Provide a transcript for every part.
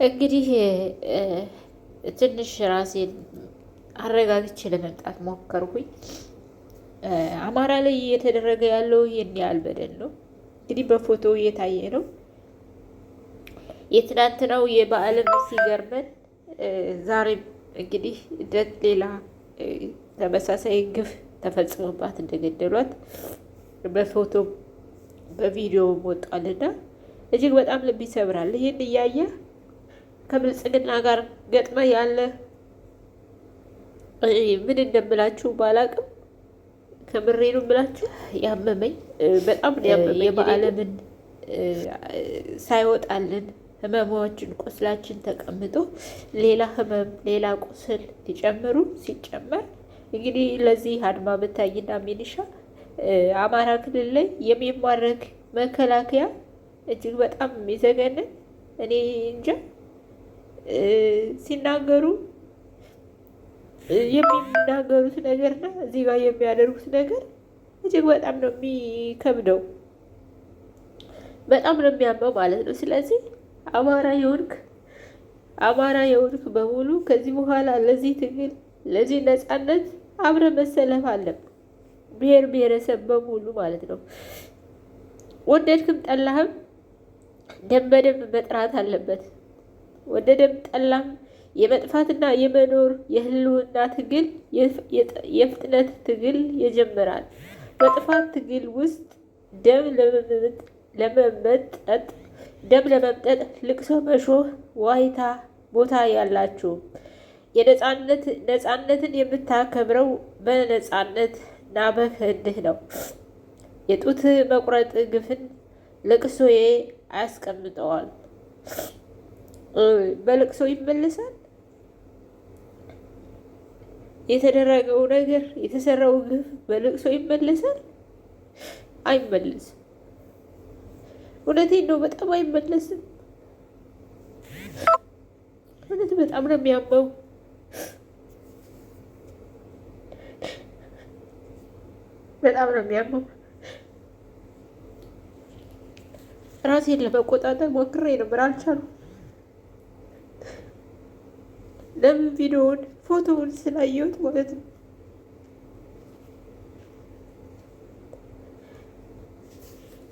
እንግዲህ ትንሽ ራሴን አረጋግቼ ለመምጣት ሞከርኩኝ። አማራ ላይ እየተደረገ ያለው ይህን ያህል በደል ነው። እንግዲህ በፎቶ እየታየ ነው። የትናንትናው የበዓልም ሲገርመን ዛሬም እንግዲህ ሌላ ተመሳሳይ ግፍ ተፈጽሞባት እንደገደሏት በፎቶ በቪዲዮ ወጣልና እጅግ በጣም ልብ ይሰብራል። ይህን እያየ ከብልጽግና ጋር ገጥመ ያለ ምን እንደምላችሁ ባላቅም ከምሬ ነው ብላችሁ ያመመኝ በጣም ያመመኝ። የበዓለምን ሳይወጣልን ህመማችን ቁስላችን ተቀምጦ ሌላ ህመም ሌላ ቁስል ሲጨምሩ ሲጨመር እንግዲህ ለዚህ አድማ በታኝና ሚሊሻ አማራ ክልል ላይ የሚማረክ መከላከያ እጅግ በጣም የሚዘገንን እኔ እንጃ ሲናገሩ የሚናገሩት ነገርና እዚህ ጋር የሚያደርጉት ነገር እጅግ በጣም ነው የሚከብደው፣ በጣም ነው የሚያመው ማለት ነው። ስለዚህ አማራ የሆንክ በሙሉ ከዚህ በኋላ ለዚህ ትግል ለዚህ ነፃነት አብረ መሰለፍ አለብን። ብሔር ብሔረሰብ በሙሉ ማለት ነው። ወደድክም ጠላህም ደም በደም መጥራት አለበት። ወደደም ጠላም የመጥፋትና የመኖር የህልውና ትግል የፍጥነት ትግል ይጀምራል። በጥፋት ትግል ውስጥ ደም ለመምጠጥ ልቅሶ፣ መሾህ፣ ዋይታ ቦታ ያላችሁ ነፃነትን የምታከብረው በነፃነት እና በክህድህ ነው። የጡት መቁረጥ ግፍን ልቅሶዬ አያስቀምጠዋል። በልቅሶ ይመለሳል። የተደረገው ነገር የተሰራው ግፍ በልቅሶ ይመለሳል? አይመለስም። እውነቴን ነው፣ በጣም አይመለስም። እውነት በጣም ነው የሚያመው። በጣም ነው የሚያመው። ራሴን ለመቆጣጠር ሞክሬ ነበር፣ አልቻልኩም። ለምን ቪዲዮውን ፎቶውን ስላየሁት ማለት ነው።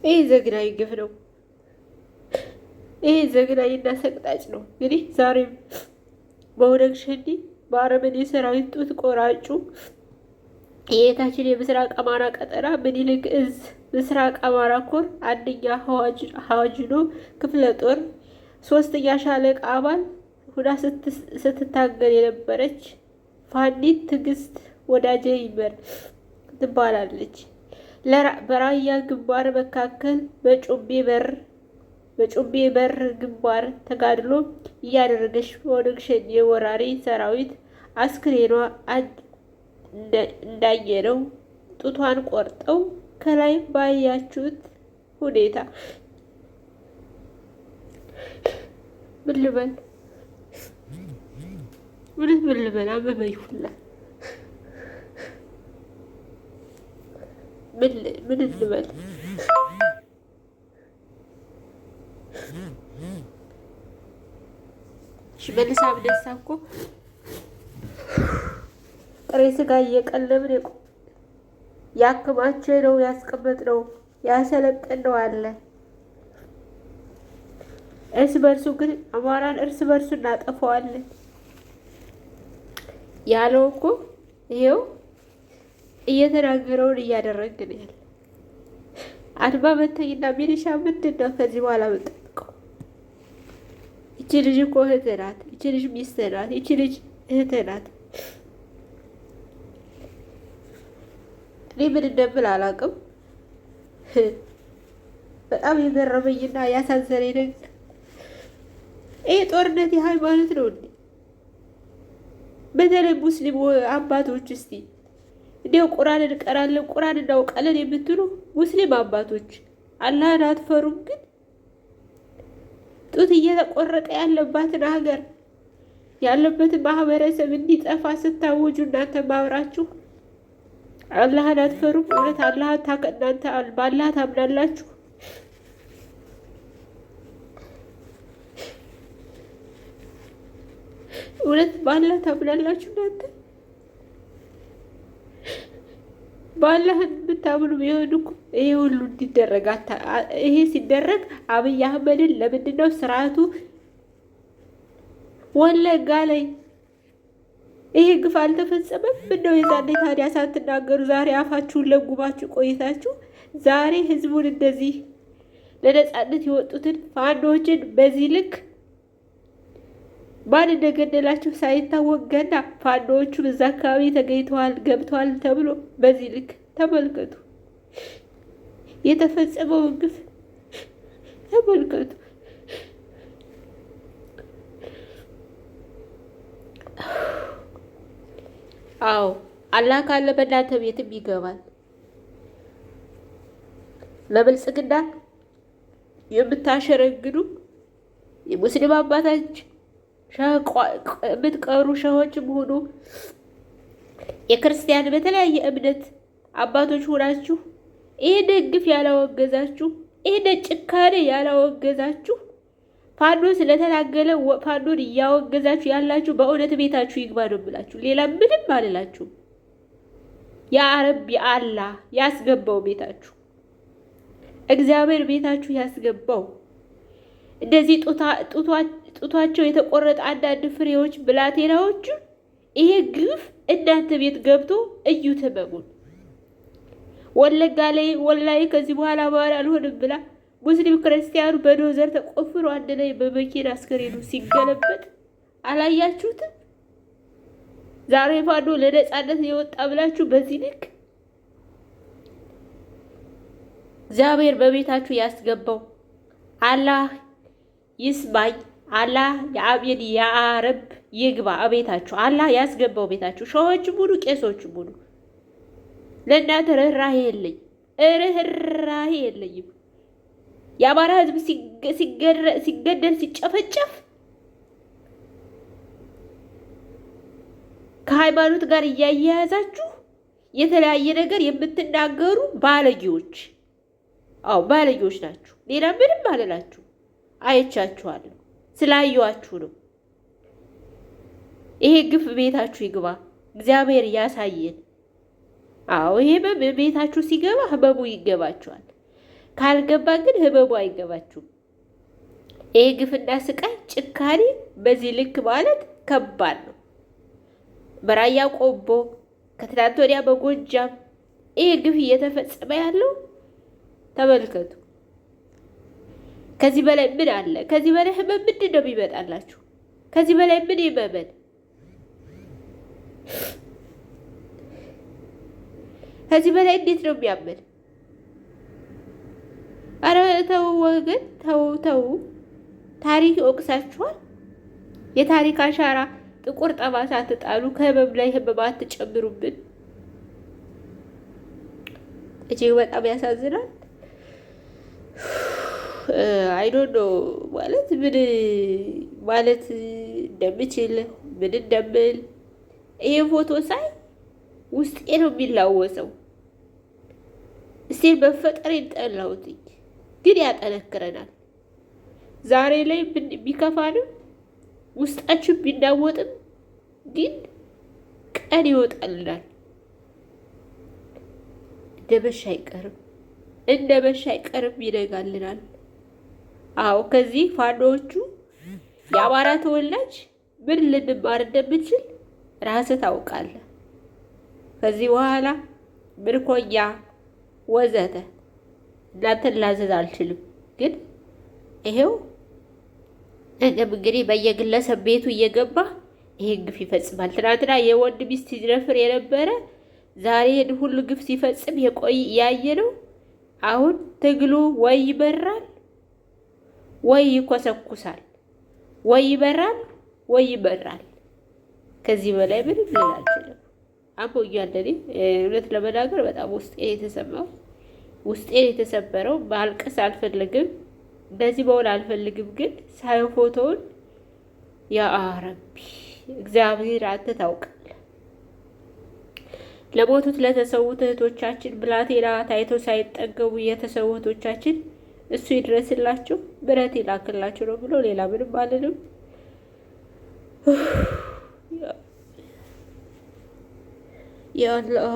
ይህ ዘግናኝ ግፍ ነው። ይህ ዘግናኝ እና ሰቅጣጭ ነው። እንግዲህ ዛሬም በኦነግ ሸኔ በአረመኔ ሰራዊት ጡት ቆራጩ የታችን የምስራቅ አማራ ቀጠና ምኒልክ እዝ ምስራቅ አማራ ኮር አንደኛ ሀዋጅኖ ክፍለ ጦር 3ኛ ሻለቃ አባል ሁዳ ስትታገል የነበረች ፋኒት ትዕግስት ወዳጄ ይመር ትባላለች። በራያ ግንባር መካከል በጩቤ በር ግንባር ተጋድሎ እያደረገች በኦነግ ሸኔ ወራሪ ሰራዊት አስክሬኗ እንዳየነው ጡቷን ቆርጠው ከላይ ባያችሁት ሁኔታ ምን ልበል አመመኝ ሁላ። ምን ልበል? ሽመልስ አብዲሳ እኮ ጥሬ ስጋ እየቀለብን ያከማቸ ነው ያስቀመጥ ነው ያሰለጠን ነው አለ። እርስ በርሱ ግን አማራን እርስ በርሱ እናጠፋዋለን ያለው እኮ ይሄው እየተናገረውን እያደረግን ያለ። አድማ በታኝና ሚሊሻ ምንድን ነው ከዚህ በኋላ የምንጠብቀው? ይቺ ልጅ እኮ እህት ናት። ይቺ ልጅ ሚስት ናት። ይቺ ልጅ እህት ናት። እኔ ምን እንደምል አላውቅም። በጣም የገረመኝና ያሳዘነኝ ነገር ይህ ጦርነት የሃይማኖት ነው እንዴ? በተለይ ሙስሊም አባቶች እስቲ እንዲያው ቁርአን እንቀራለን ቁርአን እናውቃለን የምትሉ ሙስሊም አባቶች አላህን አትፈሩም? ግን ጡት እየተቆረጠ ያለባትን ሀገር ያለበትን ማህበረሰብ እንዲጠፋ ስታወጁ እናንተ ማብራችሁ አላህን አትፈሩም? እውነት እናንተ በአላህ ታምናላችሁ? እውነት በአላህ ታምናላችሁ? እናንተ በአላህን ብታምኑ ቢሆን እኮ ይሄ ሁሉ እንዲደረግ ይሄ ሲደረግ አብይ አህመድን ለምንድን ነው ስርዓቱ ወለጋ ላይ ይሄ ግፍ አልተፈጸመም? ምነው የዛኔ ታዲያ ሳትናገሩ ዛሬ አፋችሁን ለጉማችሁ ቆይታችሁ ዛሬ ህዝቡን እንደዚህ ለነጻነት የወጡትን ፋኖችን በዚህ ልክ ማን እንደገደላቸው ሳይታወቅ ገና ፋኖዎቹ በዛ አካባቢ ተገኝተዋል ገብተዋል ተብሎ በዚህ ልክ ተመልከቱ። የተፈጸመውን ግፍ ተመልከቱ። አዎ አላህ ካለ በእናንተ ቤትም ይገባል። ለብልጽግና የምታሸረግዱ የሙስሊም አባታች የምትቀሩ ሸሆችም ሆኑ የክርስቲያን በተለያየ እምነት አባቶች ሆናችሁ ይሄንን ግፍ ያላወገዛችሁ ይሄንን ጭካኔ ያላወገዛችሁ ፋኖ ስለተናገለ ፋኖን እያወገዛችሁ ያላችሁ በእውነት ቤታችሁ ይግባ ነው ብላችሁ ሌላ ምንም አልላችሁም። ያ ረቢ አላህ ያስገባው ቤታችሁ፣ እግዚአብሔር ቤታችሁ ያስገባው። እንደዚህ ጡቷቸው የተቆረጠ አንዳንድ ፍሬዎች ብላቴናዎቹ ይሄ ግፍ እናንተ ቤት ገብቶ እዩት ህመሙን። ወለጋ ላይ ወላሂ ከዚህ በኋላ አማራ አልሆንም ብላ ሙስሊም ክርስቲያኑ በዶዘር ተቆፍሮ አንድ ላይ በመኪና አስከሬኑ ሲገለበጥ አላያችሁትም? ዛሬ ፋኖ ለነጻነት የወጣ ብላችሁ በዚህ ልክ እግዚአብሔር በቤታችሁ ያስገባው አላህ ይስማኝ። አላህ የአብየድ ያረብ ይግባ ቤታችሁ። አላህ ያስገባው ቤታችሁ። ሸሆች ሙሉ ቄሶች ሙሉ ለእናንተ ርህራሄ የለኝም። የአማራ ህዝብ ሲገደል ሲጨፈጨፍ ከሃይማኖት ጋር እያያያዛችሁ የተለያየ ነገር የምትናገሩ ባለጌዎች፣ አዎ ባለጌዎች ናችሁ። ሌላ ምንም አልላችሁ። አይቻችኋለሁ፣ ስላየዋችሁ ነው። ይሄ ግፍ ቤታችሁ ይግባ፣ እግዚአብሔር ያሳየን። አዎ ይሄ ቤታችሁ ሲገባ ህመሙ ይገባችኋል። ካልገባ ግን ህመሙ አይገባችሁም። ይሄ ግፍና ስቃይ ጭካኔ በዚህ ልክ ማለት ከባድ ነው። በራያ ቆቦ ከትናንት ወዲያ በጎጃም ይሄ ግፍ እየተፈጸመ ያለው ተመልከቱ። ከዚህ በላይ ምን አለ? ከዚህ በላይ ህመም ምንድን ነው የሚመጣላችሁ? ከዚህ በላይ ምን ይመመን? ከዚህ በላይ እንዴት ነው የሚያመን? አረ ተው ወገን፣ ተው። ታሪክ ይወቅሳችኋል። የታሪክ አሻራ ጥቁር ጠባሳ ትጣሉ። ከህመም ላይ ህመም አትጨምሩብን። እጅግ በጣም ያሳዝናል። አይ ዶንት ኖ ማለት ምን ማለት እንደምችል ምን እንደምል። ይሄ ፎቶ ሳይ ውስጤ ነው የሚላወሰው። እስቲ በፈጠሬን ጠላሁትኝ፣ ግን ያጠነክረናል። ዛሬ ላይ ቢከፋንም ውስጣችን ቢናወጥም ግን ቀን ይወጣልናል። እንደ በሻ አይቀርም ይነጋልናል። አዎ ከዚህ ፋኖዎቹ የአማራ ተወላጅ ምን ልንማር እንደምንችል ራስህ ታውቃለህ። ከዚህ በኋላ ምርኮኛ ወዘተ እናንተን ላዘዝ አልችልም። ግን ይሄው ነገም እንግዲህ በየግለሰብ ቤቱ እየገባ ይሄን ግፍ ይፈጽማል። ትናንትና የወንድ ሚስት ሲደፍር የነበረ ዛሬ ሁሉ ግፍ ሲፈጽም ያየ ነው። አሁን ትግሉ ወይ ይበራል ወይ ይኮሰኩሳል፣ ወይ ይበራል ወይ ይበራል። ከዚህ በላይ ምንም ልል አልችልም። አሞኛል። እኔ እውነት ለመናገር በጣም ውስጤን የተሰማው ውስጤን የተሰበረው። ማልቀስ አልፈልግም፣ እንደዚህ መሆን አልፈልግም። ግን ሳየው ፎቶውን ያ ረቢ እግዚአብሔር አንተ ታውቃለህ። ለሞቱት ለተሰዉት እህቶቻችን ብላቴና ታይተው ሳይጠገቡ የተሰዉ እህቶቻችን እሱ ይድረስላቸው፣ ምሕረት ይላክላቸው ነው ብሎ ሌላ ምንም አልልም። ያ አላህ